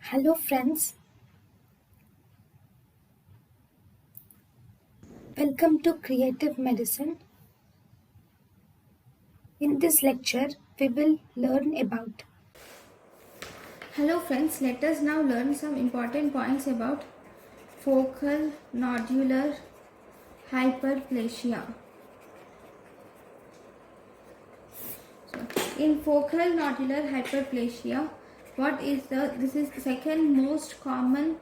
Hello friends, welcome to Creative Medicine. In this lecture, we will learn about. Hello friends, let us now learn some important points about focal nodular hyperplasia. In focal nodular hyperplasia, this is the second most common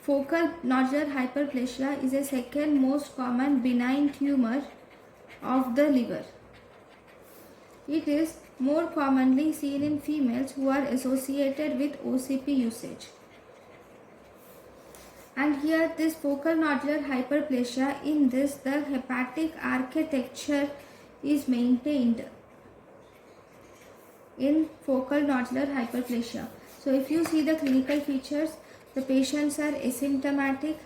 focal nodular hyperplasia is a second most common benign tumor of the liver. It is more commonly seen in females who are associated with OCP usage. And here this focal nodular hyperplasia, in this the hepatic architecture is maintained in focal nodular hyperplasia. So if you see the clinical features, the patients are asymptomatic,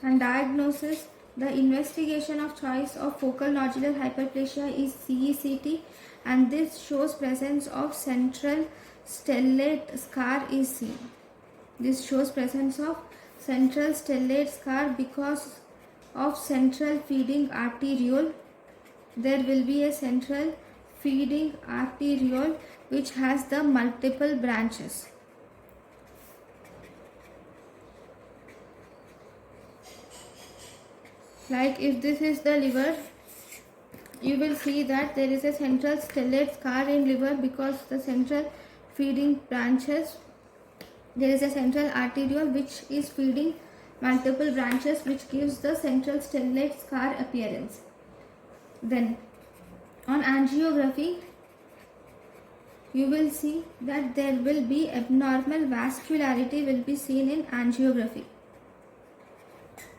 and diagnosis, the investigation of choice of focal nodular hyperplasia is CECT, and this shows presence of central stellate scar is seen. This shows presence of central stellate scar because of central feeding arteriole. There will be a central feeding arteriole which has the multiple branches. Like if this is the liver, you will see that there is a central stellate scar in liver because the central feeding branches. There is a central arteriole which is feeding multiple branches, which gives the central stellate scar appearance. Then on angiography, you will see that there will be abnormal vascularity will be seen in angiography,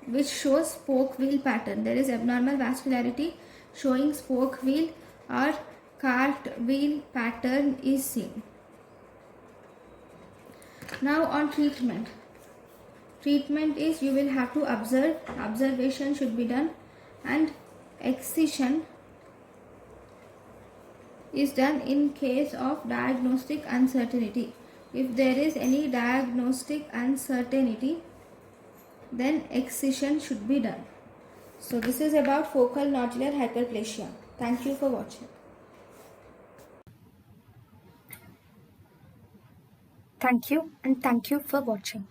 which shows spoke wheel pattern. There is abnormal vascularity showing spoke wheel or cart wheel pattern is seen. Now on treatment. Treatment is you will have to observe. Observation should be done, and excision is done in case of diagnostic uncertainty. If there is any diagnostic uncertainty, then excision should be done. So this is about focal nodular hyperplasia. Thank you for watching. Thank you and thank you for watching.